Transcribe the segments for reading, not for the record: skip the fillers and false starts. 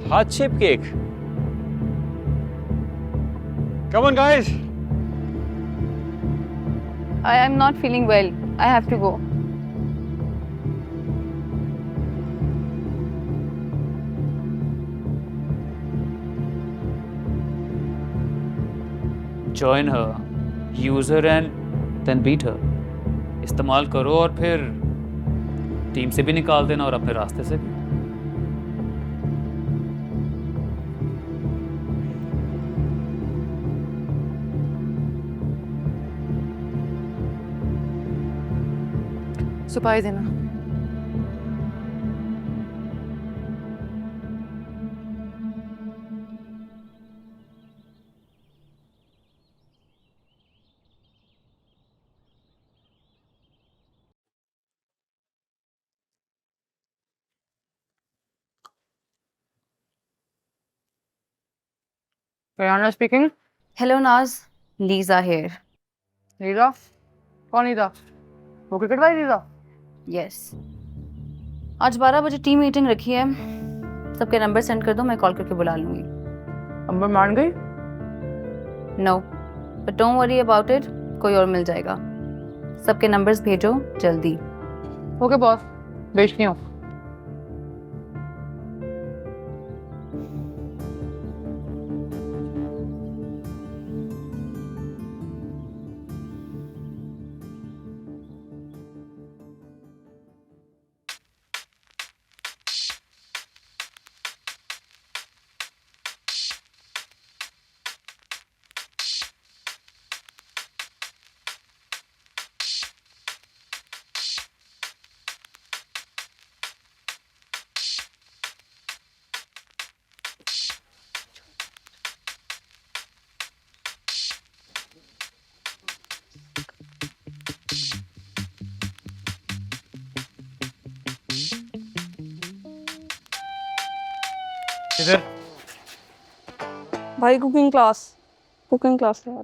heart shaped cake. Come on, guys. I am not feeling well. I have to go. Join her, use her and then beat her. इस्तेमाल करो और फिर team से भी निकाल देना और अपने रास्ते से भी. सुपारी देना. Rihanna speaking. Hello Naz, Lisa here. Lisa? कौन लीजा? वो क्रिकेट वाली लीजा? Yes. आज 12 बजे टीम मीटिंग रखी है. सबके नंबर सेंड कर दो, मैं कॉल करके बुला लूंगी. अंबर मान गई? No, but don't worry about it. कोई और मिल जाएगा. सबके नंबर्स भेजो जल्दी. ओके बॉस, भेजती हूँ. इधर. भाई कुकिंग क्लास है यार.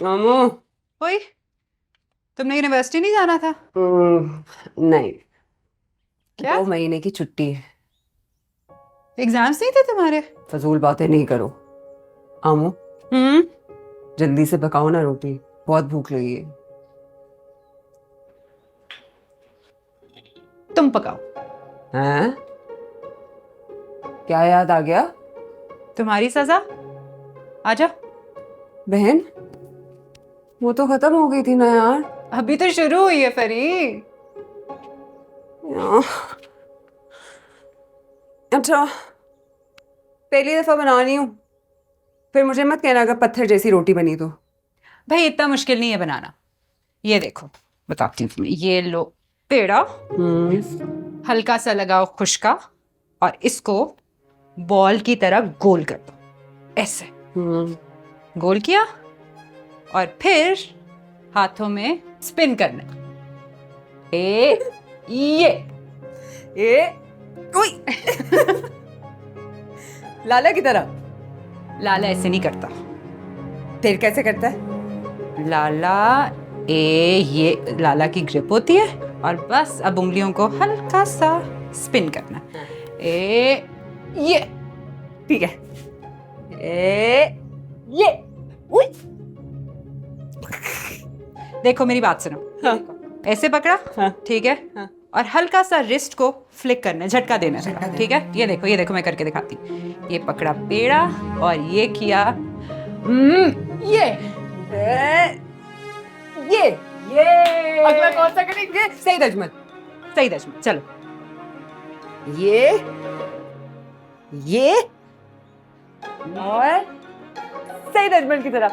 मामू. ओए, तुमने यूनिवर्सिटी नहीं जाना था? नहीं. क्या? 2 महीने की छुट्टी है. एग्जाम्स नहीं थे तुम्हारे? फजूल बातें नहीं करो. आमू, जल्दी से पकाओ ना रोटी, बहुत भूख लगी है. तुम पकाओ. हैं? क्या याद आ गया? तुम्हारी सजा आजा। बहन वो तो खत्म हो गई थी ना यार। अभी तो शुरू हुई है परी। अच्छा पहली दफा बना रही हूँ, फिर मुझे मत कहना अगर पत्थर जैसी रोटी बनी तो। भाई इतना मुश्किल नहीं है बनाना। ये देखो बताती हूँ तुम्हें। ये लो पेड़ा, हल्का सा लगाओ खुश्का और इसको बॉल की तरह गोल कर दो। ऐसे गोल किया और फिर हाथों में स्पिन करना। ये उई। लाला की तरह। लाला ऐसे नहीं करता। फिर कैसे करता है? लाला ये लाला की ग्रिप होती है और बस अब उंगलियों को हल्का सा स्पिन करना। ये ठीक है। ये उई। देखो मेरी बात सुनो। हाँ। ऐसे पकड़ा, हाँ। ठीक है, हाँ। और हल्का सा रिस्ट को फ्लिक करना है, झटका देना है, ठीक है। ये देखो मैं करके दिखाती हूँ। ये पकड़ा पेड़ा और ये किया ये अगला कौन सा करेंगे? सही दजमल। सही दशमन। चलो ये और सही दजमल की तरह।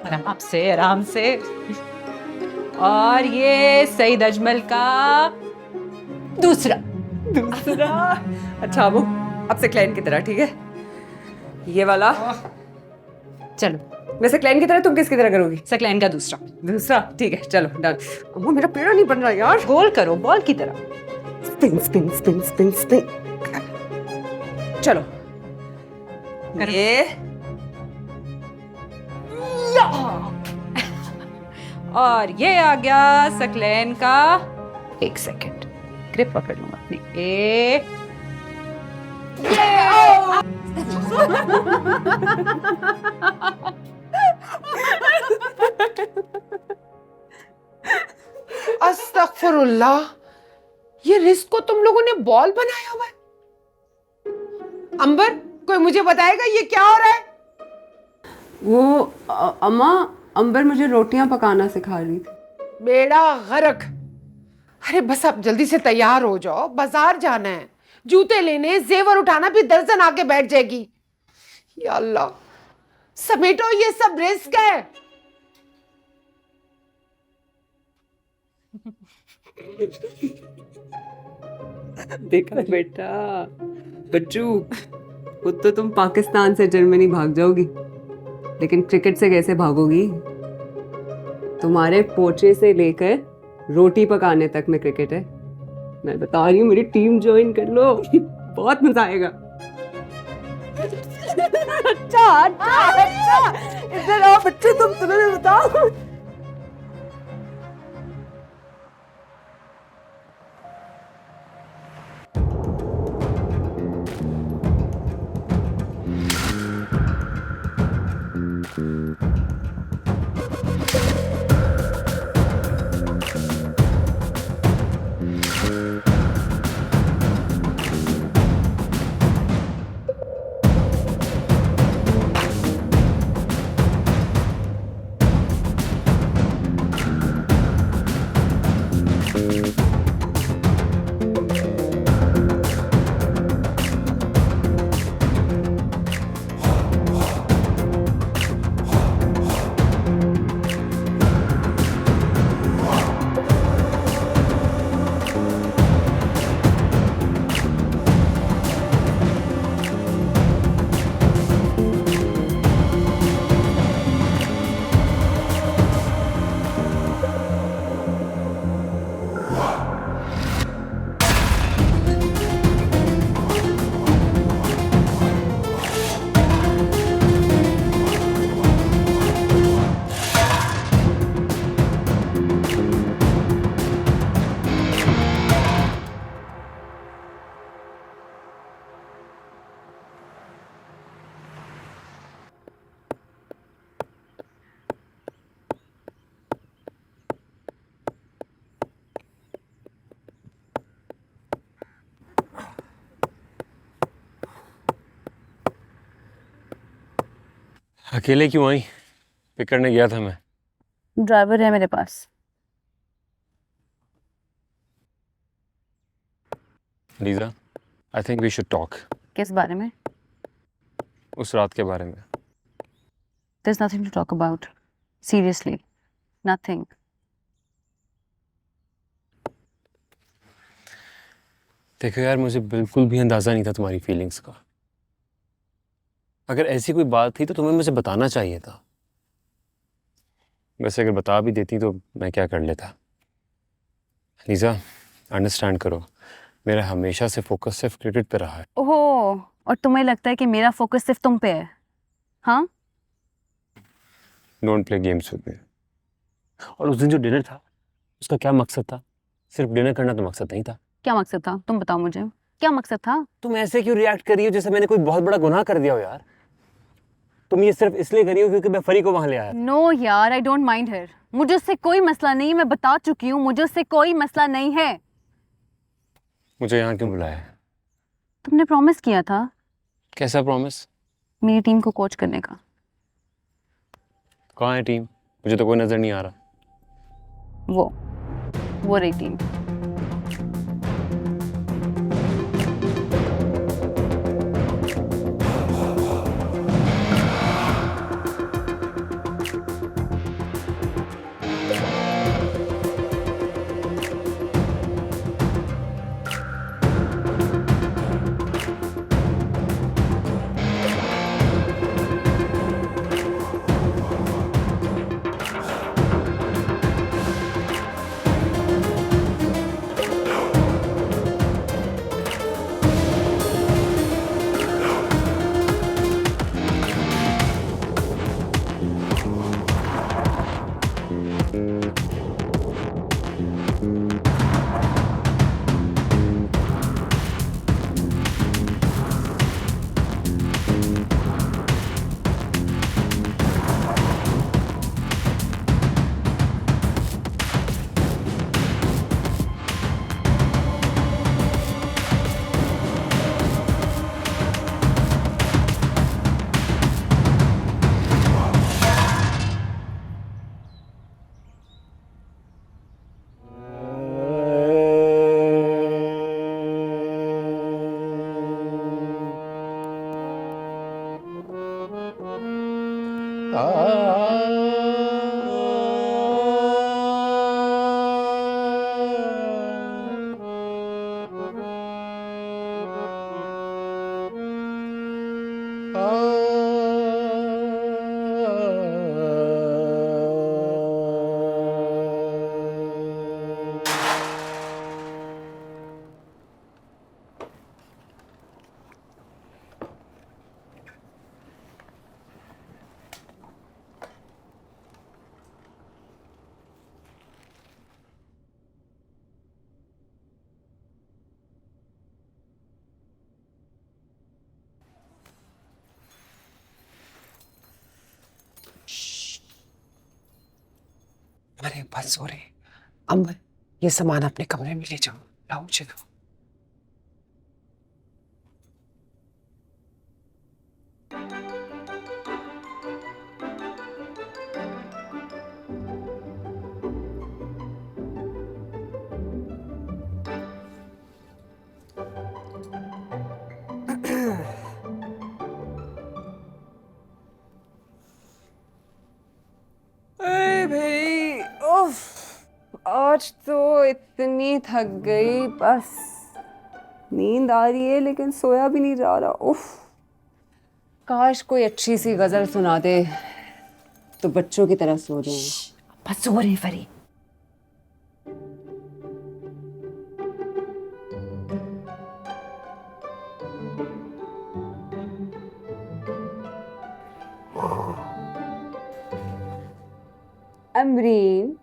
आराम से और ये सईद अजमल का दूसरा। अच्छा वो अब से क्लाइंट की तरह, ठीक है। ये वाला चलो वैसे क्लाइंट की तरह, तुम किसकी तरह करोगी? सकलैन का दूसरा। दूसरा, ठीक है चलो डन। वो मेरा पेड़ा नहीं बन रहा यार। गोल करो बॉल की तरह। Spin spin spin spin spin. चलो ये और ये आ गया सकलैन का। एक सेकंड ग्रिप पकड़ लूंगा अपनी। अस्तगफुरुल्लाह, ये रिस्क को तुम लोगों ने बॉल बनाया हुआ है। अंबर, कोई मुझे बताएगा ये क्या हो रहा है? वो अम्मा अंबर मुझे रोटियां पकाना सिखा रही थी। बेड़ा गर्क। अरे बस आप जल्दी से तैयार हो जाओ, बाजार जाना है, जूते लेने, जेवर उठाना, फिर दर्जन आके बैठ जाएगी। या अल्लाह, समेटो, ये सब रिस्क है। देखा बेटा बच्चू, खुद तो तुम पाकिस्तान से जर्मनी भाग जाओगी, लेकिन क्रिकेट से कैसे भागोगी? तुम्हारे पोचे से लेकर रोटी पकाने तक में क्रिकेट है। मैं बता रही हूँ मेरी टीम ज्वाइन कर लो, बहुत मजा आएगा। अच्छा इधर आओ बच्चे, तुम्हें बताओ। अकेले क्यों आई? पिक करने गया था मैं। ड्राइवर है मेरे पास। Lisa, I think we should talk. किस बारे में? उस रात के बारे में। There's nothing to talk about. Seriously, nothing. देखो यार, मुझे बिल्कुल भी अंदाजा नहीं था तुम्हारी फीलिंग्स का। अगर ऐसी कोई बात थी तो तुम्हें मुझे बताना चाहिए था। वैसे अगर बता भी देती तो मैं क्या कर लेता। लीजा, अंडरस्टैंड करो, मेरा हमेशा से फोकस सिर्फ क्रिकेट पे रहा है। ओहो, और तुम्हें लगता है कि मेरा फोकस सिर्फ तुम पे है? हाँ? Don't play games with me. और उस दिन जो डिनर था उसका क्या मकसद था? सिर्फ डिनर करना तो मकसद नहीं था। क्या मकसद था? तुम बताओ मुझे, क्या मकसद था? तुम ऐसे क्यों रिएक्ट कर रही हो जैसे मैंने कोई बहुत बड़ा गुनाह कर दिया हो यार? तुम ये सिर्फ इसलिए करी हो क्योंकि मैं फरी को वहां ले आया। नो यार, आई डोंट माइंड हर। मुझे उससे कोई मसला नहीं है, मैं बता चुकी हूँ, मुझे उससे कोई मसला नहीं है। मुझे यहाँ क्यों बुलाया? तुमने प्रॉमिस किया था। कैसा प्रॉमिस? मेरी टीम को कोच करने का। कहाँ है टीम? मुझे तो कोई नजर नहीं आ रहा। वो रही टीम। अरे बस हो रहे। अम्बर, ये सामान अपने कमरे में ले जाओ। लाओ मुझे दो। अरे भाई, उफ, आज तो इतनी थक गई, बस नींद आ रही है लेकिन सोया भी नहीं जा रहा। उफ, काश कोई अच्छी सी गजल सुना दे तो बच्चों की तरह सो जाऊं। बस हो रही फरी। अमरीन,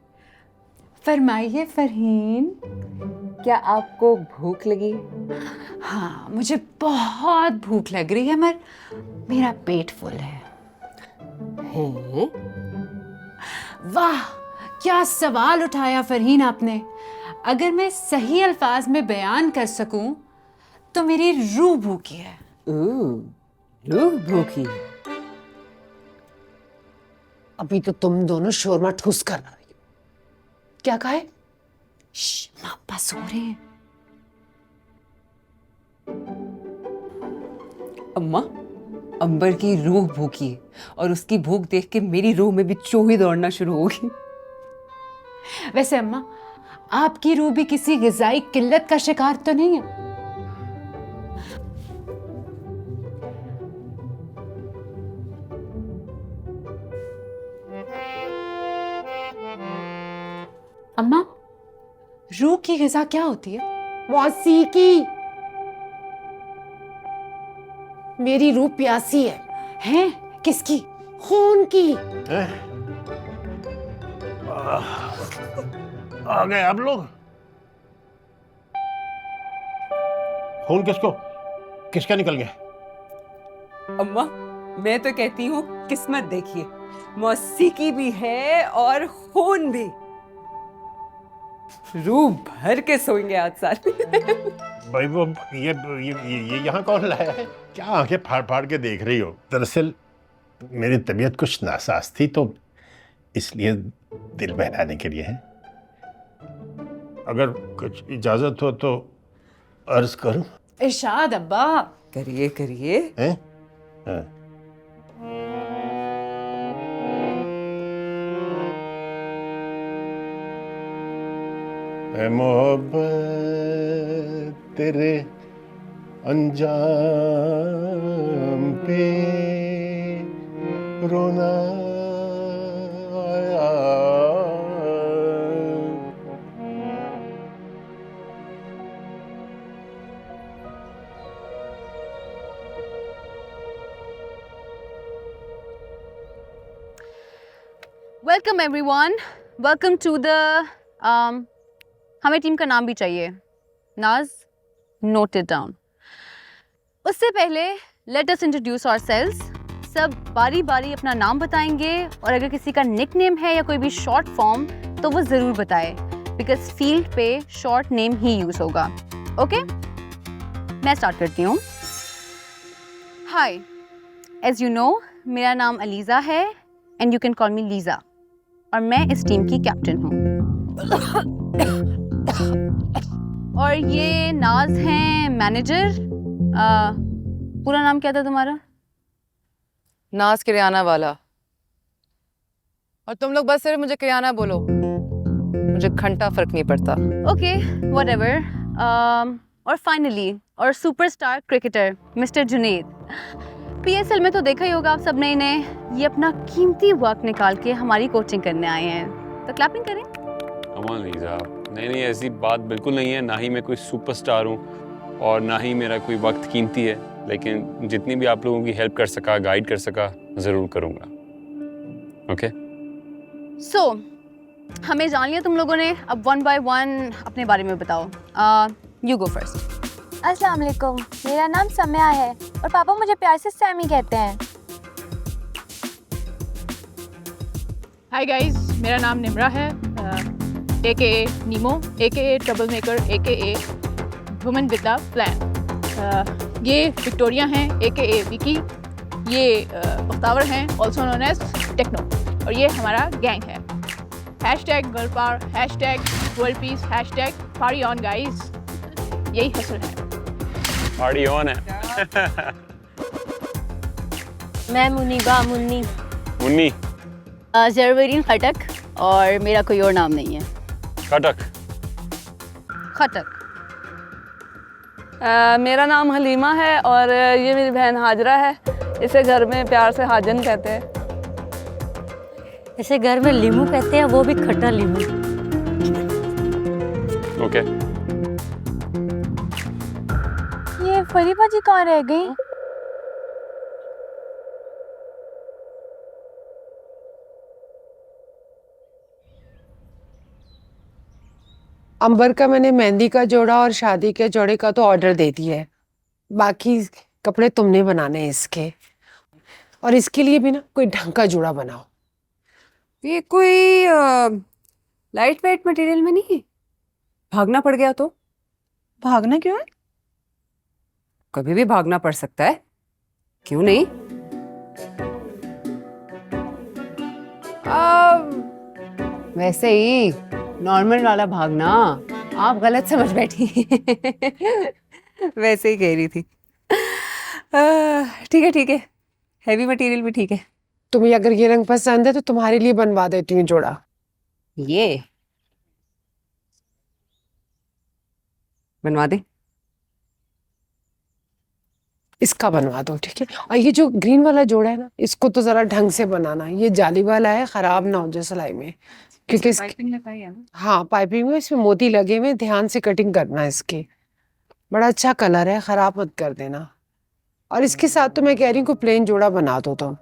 फरमाइए फरहीन। क्या आपको भूख लगी? हाँ, मुझे बहुत भूख लग रही है, मगर मेरा पेट फुल है। हैं? वाह, क्या सवाल उठाया फरहीन आपने। अगर मैं सही अल्फाज में बयान कर सकूं तो मेरी रूह भूखी है। रूह भूखी? अभी तो तुम दोनों शोरमा ठूस कर रही हो। क्या कहा है? पापा सो रहे हैं। अम्मा, अंबर की रूह भूखी है और उसकी भूख देख के मेरी रूह में भी चूही दौड़ना शुरू होगी। वैसे अम्मा, आपकी रूह भी किसी ग़िज़ाई किल्लत का शिकार तो नहीं है? अम्मा, रूह की ग़िज़ा क्या होती है? मौसीकी। मेरी रूह प्यासी है। हैं? किसकी? खून की। आ गए आप लोग। खून किसका निकल गया? अम्मा, मैं तो कहती हूँ किस्मत देखिए, मौसीकी भी है और खून भी। रूह भर के सोएंगे आज सारे। भाई वो ये यहाँ कौन लाया है? क्या आंखें फाड़ फाड़ के देख रही हो? दरअसल मेरी तबीयत कुछ नासाज थी तो इसलिए दिल बहलाने के लिए है। अगर कुछ इजाजत हो तो अर्ज करूं? इरशाद अब्बा। करिए करिए। हैं? हाँ। ऐ मोहब्बत तेरे अंजाम पे रोना आया। Welcome everyone, welcome to the हमें टीम का नाम भी चाहिए। नाज, नोट इट डाउन। उससे पहले लेट अस इंट्रोड्यूस आवरसेल्व्स। सब बारी बारी अपना नाम बताएंगे और अगर किसी का निकनेम है या कोई भी शॉर्ट फॉर्म तो वो ज़रूर बताए, बिकॉज फील्ड पे शॉर्ट नेम ही यूज़ होगा। ओके, मैं स्टार्ट करती हूँ। हाय, एज यू नो मेरा नाम अलीज़ा है and you can call me Liza और मैं इस टीम की कैप्टन हूँ। और ये नाज हैं मैनेजर। पूरा नाम क्या था तुम्हारा? नाज किराना वाला। और तुम लोग बस सिर्फ मुझे किराना बोलो, मुझे घंटा फर्क नहीं पड़ता। Okay, whatever. और फाइनली और superstar cricketer mister Junaid. PSL में तो देखा ही होगा आप सब ने इन्हें। ये अपना कीमती वक्त निकाल के हमारी कोचिंग करने आए हैं, तो क्लैपिंग करें। अमन लीजा, नहीं ऐसी बात बिल्कुल नहीं है। ना ही मैं कोई सुपरस्टार हूँ और ना ही मेरा कोई वक्त कीमती है, लेकिन जितनी भी आप लोगों की हेल्प कर सका, गाइड कर सका, ज़रूर करूँगा। ओके? सो हमें जान लिया तुम लोगों ने। अब वन बाय वन अपने बारे में बताओ। You go first. अस्सलाम वालेकुम, मेरा नाम सम्या है और पापा मुझे प्यार से सैमी कहते हैं। हाय गाइस, मेरा नाम निम्रा है, AKA Nemo, AKA trouble maker, AKA women with the plan. ये विक्टोरिया हैं, AKA विकी। ये बख्तावर हैं, ऑल्सो नोन एज टेक्नो। और ये हमारा गैंग है। #Girl power, #world peace, #party on guys. यही हसल है। पार्टी ऑन है। मैं मुनीबा मुन्नी। मुन्नी। जरवरीन खटक और मेरा कोई और नाम नहीं है। खटक। खटक। मेरा नाम हलीमा है और ये मेरी बहन हाजरा है। इसे घर में प्यार से हाजन कहते हैं। इसे घर में लीमू कहते हैं, वो भी खट्टा लीमू। ओके। ये फरीबा जी कहाँ रह गई? अंबर का मैंने मेहंदी का जोड़ा और शादी के जोड़े का तो ऑर्डर दे दिया है। बाकी कपड़े तुमने बनाने हैं इसके, और इसके लिए भी ना कोई ढंग का जोड़ा बनाओ। ये कोई लाइट वेट मटेरियल में नहीं है? भागना पड़ गया तो? भागना क्यों है? कभी भी भागना पड़ सकता है, क्यों नहीं? वैसे ही नॉर्मल वाला भागना, आप गलत समझ बैठी। वैसे ही कह रही थी। ठीक है, हैवी मटेरियल भी ठीक है। तुम्हें अगर ये रंग पसंद है तो तुम्हारे लिए बनवा देती हूँ जोड़ा। ये बनवा दे। इसका बनवा दो, ठीक है। और ये जो ग्रीन वाला जोड़ा है ना, इसको तो जरा ढंग से बनाना, ये जाली वाला है, खराब ना हो जाए सिलाई में, क्योंकि हाँ पाइपिंग में इसमें मोती लगे हुए, ध्यान से कटिंग करना है इसकी। बड़ा अच्छा कलर है, खराब मत कर देना। और इसके साथ तो मैं कह रही हूँ कोई प्लेन जोड़ा बना दो तो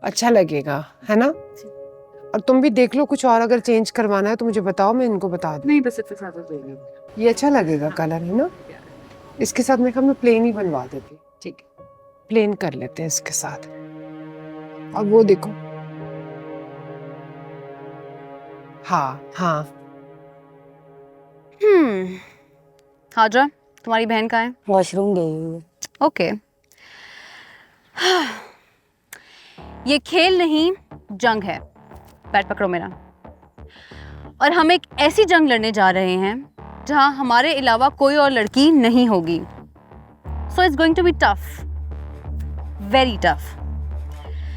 अच्छा लगेगा, है ना। और तुम भी देख लो, कुछ और अगर चेंज करवाना है तो मुझे बताओ, मैं इनको बता दूँ। नहीं, बस इसके साथ ये अच्छा लगेगा कलर, है ना। इसके साथ मैं प्लेन ही बनवा देती। ठीक है, प्लेन कर लेते हैं इसके साथ। और वो देखो, हाँ। हाजरा, तुम्हारी बहन कहाँ है? वॉशरूम गई हुई है। ओके। ये खेल नहीं, जंग है। पैर पकड़ो मेरा। और हम एक ऐसी जंग लड़ने जा रहे हैं जहां हमारे अलावा कोई और लड़की नहीं होगी। So it's going to be tough, very tough.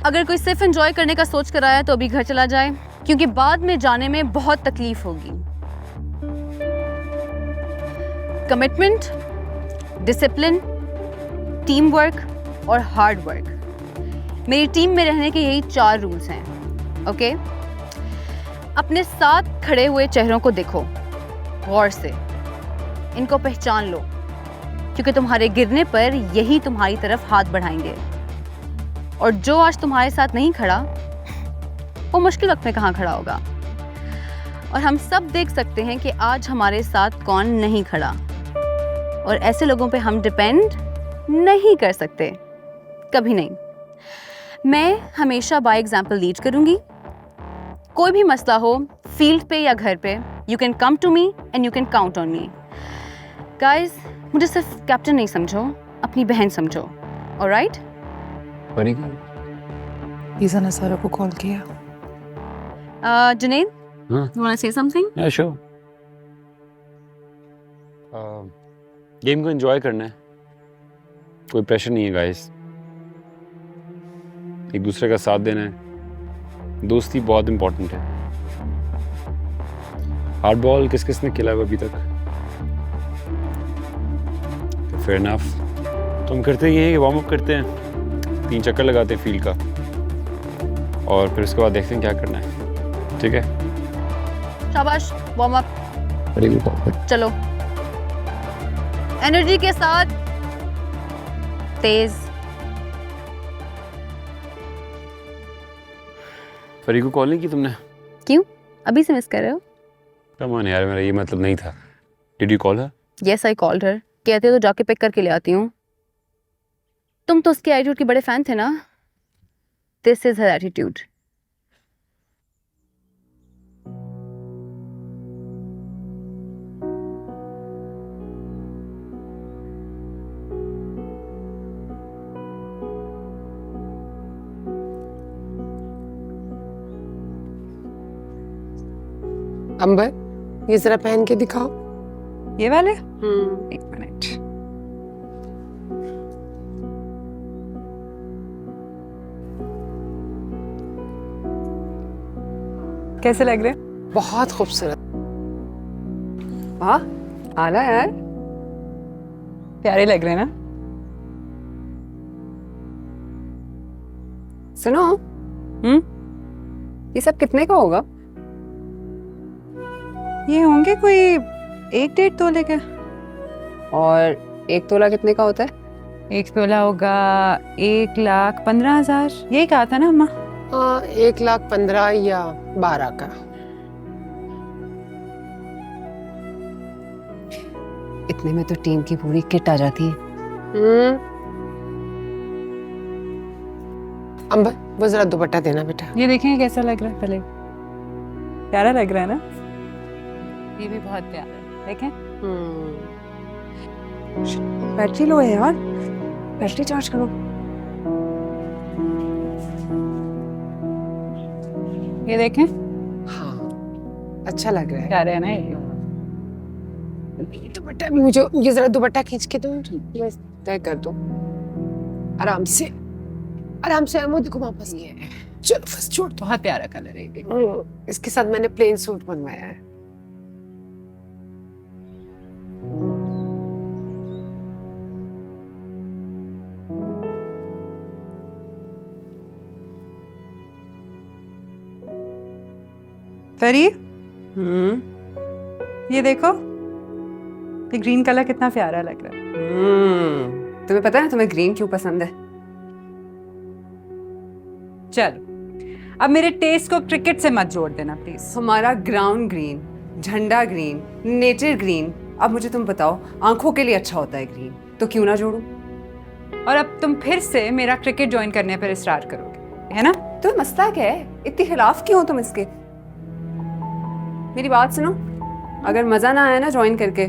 अगर कोई सिर्फ एंजॉय करने का सोच कर आया तो अभी घर चला जाए, क्योंकि बाद में जाने में बहुत तकलीफ होगी। कमिटमेंट, डिसिप्लिन, टीम वर्क और हार्ड वर्क, मेरी टीम में रहने के यही 4 रूल्स हैं। ओके? अपने साथ खड़े हुए चेहरों को देखो गौर से, इनको पहचान लो, क्योंकि तुम्हारे गिरने पर यही तुम्हारी तरफ हाथ बढ़ाएंगे। और जो आज तुम्हारे साथ नहीं खड़ा, वो मुश्किल वक्त में कहाँ खड़ा होगा। और हम सब देख सकते हैं कि आज हमारे साथ कौन नहीं खड़ा, और ऐसे लोगों पे हम डिपेंड नहीं कर सकते, कभी नहीं। मैं हमेशा बाय एग्जाम्पल लीड करूंगी। कोई भी मसला हो, फील्ड पे या घर पे, you can come to me and you can count on me. Guys, मुझे सिर्फ कैप्टन नहीं समझो, अपनी बहन समझो। ऑलराइट? ईज़ा ने सारा को कॉल किया। जुनैद, हाँ? you want to say something? Yeah, sure. Game को एंजॉय करना है, कोई प्रेशर नहीं है गाइस। एक दूसरे का साथ देना है, दोस्ती बहुत इंपॉर्टेंट है। हार्ड बॉल किस किस ने खेला है अभी तक? Fair enough. तो हम करते ये हैं कि वार्म अप करते हैं, 3 चक्कर लगाते हैं फील्ड का, और फिर उसके बाद देखते हैं क्या करना है। ठीक है? शाबाश, वार्म अप। चलो, एनर्जी के साथ, तेज। फरी को कॉल नहीं की तुमने? क्यों? अभी से मिस कर रहे हो? कम ऑन यार, मेरा ये मतलब नहीं था। Did you call her? Yes, I called her. कहते तो जाके पिक करके ले आती हूँ। तुम तो उसके एटीट्यूड के बड़े फैन थे ना। This is her attitude. Ambar, ये जरा पहन के दिखाओ। ये वाले? एक मिनट। कैसे लग रहे? बहुत खूबसूरत। वाह, आला यार, प्यारे लग रहे हैं ना। सुनो, ये सब कितने का होगा? ये होंगे कोई 1-1.5 तोले के। और 1 तोला कितने का होता है? 1 तोला होगा 1,15,000। यही कहा था ना अम्मा? हाँ, 1,15,000 या 12 का। इतने में तो टीम की पूरी किट आ जाती है। अंबर, वो जरा दुपट्टा देना बेटा। ये देखेंगे कैसा लग रहा है पहले। प्यारा लग रहा है ना? ये भी बहुत प्यारा है, देखें। बैटरी लो है यार, बैटरी चार्ज करो। ये देखें, हाँ अच्छा लग रहा है। क्या है ना ये? दुपट्टा भी मुझे, ये जरा दुपट्टा खींच के दो, मैं तय कर दो आराम से, आराम से। मुझे को वापस नहीं है, चलो फर्स्ट छोड़ दो। बहुत प्यारा कलर है ये। इसके साथ मैंने प्लेन सूट बनवाया है। फेरी, ये देखो, ये ग्रीन कलर कितना प्यारा लग रहा है। तुम्हें पता है तुम्हें ग्रीन क्यों पसंद है? चलो, अब मेरे टेस्ट को क्रिकेट से मत जोड़ देना प्लीज। हमारा ग्राउंड ग्रीन, झंडा ग्रीन, नेचर ग्रीन। अब मुझे तुम बताओ, आंखों के लिए अच्छा होता है ग्रीन, तो क्यों ना जोड़ूं? और अब तुम फिर से मेरा क्रिकेट ज्वाइन करने पर स्टार्ट करोगे, है ना? तो मसला क्या है? इतनी खिलाफ क्यों हो तुम इसके? मेरी बात सुनो, अगर मजा ना आया ना ज्वाइन करके,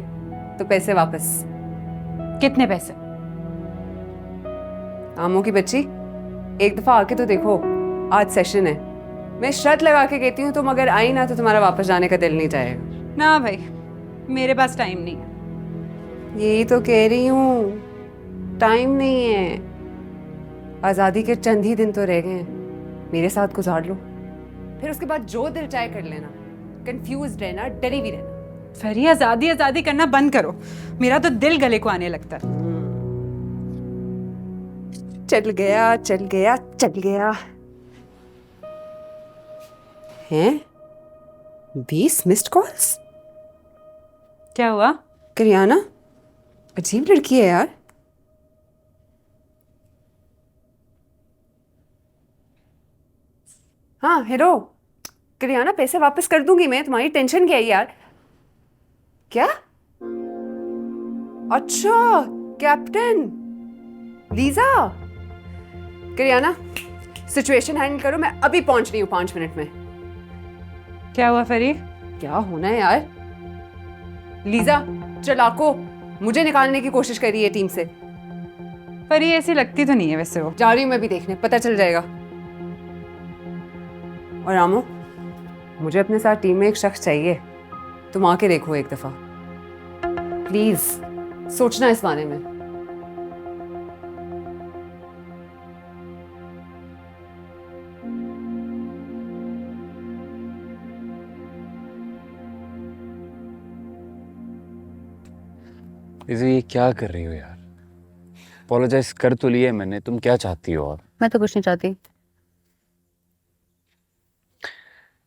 तो पैसे वापस। कितने पैसे? आमों की बच्ची, एक दफा आके तो देखो, आज सेशन है। मैं शर्त लगा के कहती हूँ, तुम अगर आई ना तो तुम्हारा वापस जाने का दिल नहीं चाहेगा। ना भाई, मेरे पास टाइम नहीं है। यही तो कह रही हूँ, टाइम नहीं है। आज़ादी के चंद ही दिन तो रह गए हैं, मेरे साथ गुजार लो, फिर उसके बाद जो दिल चाहे कर लेना। कंफ्यूज रहना, डरी भी रहना। फेरी, आजादी आजादी करना बंद करो, मेरा तो दिल गले को आने लगता है। चल गया, चल गया, चल गया। हैं? 20 मिस्ड कॉल्स? क्या हुआ? करियाना अजीब लड़की है यार। हाँ हेलो, करियाना पैसे वापस कर दूंगी मैं, तुम्हारी टेंशन क्या है यार? क्या? अच्छा, captain Lisa. Kirana situation handle करो, मैं अभी पहुंच रही हूँ 5 मिनट में। क्या हुआ फेरी? क्या होना है यार? लीजा चलाको मुझे निकालने की कोशिश कर रही है टीम से। फेरी ऐसी लगती तो नहीं है वैसे वो। जा रही हूँ मैं भी देखने, पता चल जाएगा। और रामो, मुझे अपने साथ टीम में एक शख्स चाहिए, तुम आके देखो एक दफा प्लीज, सोचना इस बारे में। ये क्या कर रही हो यार? अपोलोजाइज कर तो लिया मैंने, तुम क्या चाहती हो? और मैं तो कुछ नहीं चाहती।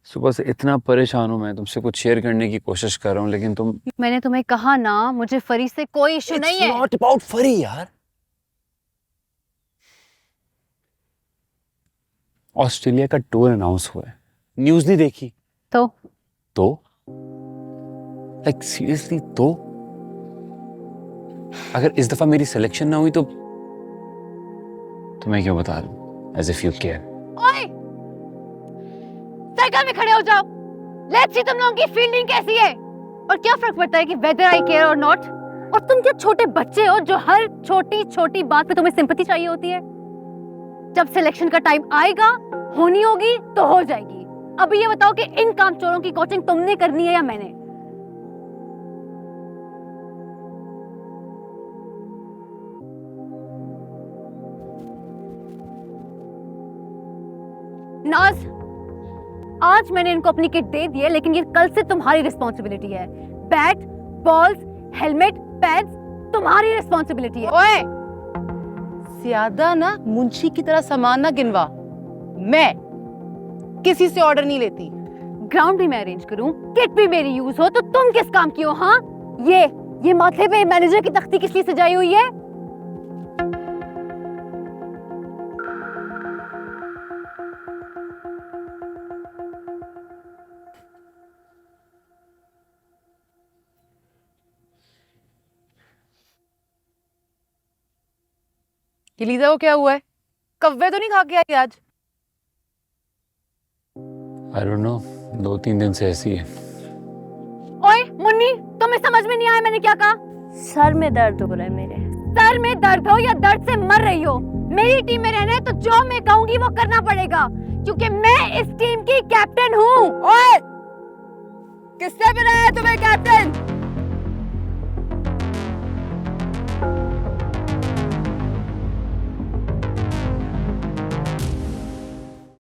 सुबह से इतना परेशान हूं मैं, तुमसे कुछ शेयर करने की कोशिश कर रहा हूं, लेकिन तुम। मैंने तुम्हें कहा ना, मुझे फरी से कोई इशू नहीं है। नॉट अबाउट फरी यार। ऑस्ट्रेलिया का टूर अनाउंस हुआ है, न्यूज़ नहीं देखी? तो लाइक सीरियसली, तो अगर इस दफा मेरी सिलेक्शन ना हुई तो मैं क्यों बता दूं? As if you care. ओए, साइकिल में खड़े हो जाओ। लेट्स सी तुम लोगों की फील्डिंग कैसी है। और क्या फर्क पड़ता है कि वेदर आई केयर और नॉट? और तुम क्या छोटे बच्चे हो जो हर छोटी छोटी बात पे तुम्हें सिंपैथी चाहिए होती है? जब सिलेक्शन का टाइम आएगा, होनी होगी तो हो जाएगी। अभी ये बताओ कि इन कामचोरों की कोचिंग तुमने करनी है या मैंने? नाज, आज मैंने इनको अपनी किट दे दी है, लेकिन ये कल से तुम्हारी रिस्पॉन्सिबिलिटी है। बैट, बॉल्स, हेलमेट, पैड्स तुम्हारी रिस्पॉन्सिबिलिटी है। ओए, ज्यादा ना मुंशी की तरह सामान ना गिनवा। मैं किसी से ऑर्डर नहीं लेती। ग्राउंड भी मैं अरेंज करूं, किट भी मेरी यूज हो, तो तुम किस काम की हो? हाँ, ये माथे पे मैनेजर की तख्ती किस लिए सजाई हुई है? ये लीजा को क्या हुआ है? कव्वे तो नहीं खा के आई आज? आई डोंट नो, 2-3 दिन से ऐसी है। ओए मुन्नी, तुम्हें समझ में नहीं आया मैंने क्या कहा? सर में दर्द हो रहा है मेरे। सर में दर्द हो या दर्द से मर रही हो, मेरी टीम में रहना है तो जो मैं कहूंगी वो करना पड़ेगा, क्योंकि मैं इस टीम की कैप्टन हूँ। ओए, किसने बनाया तुम्हें कैप्टन?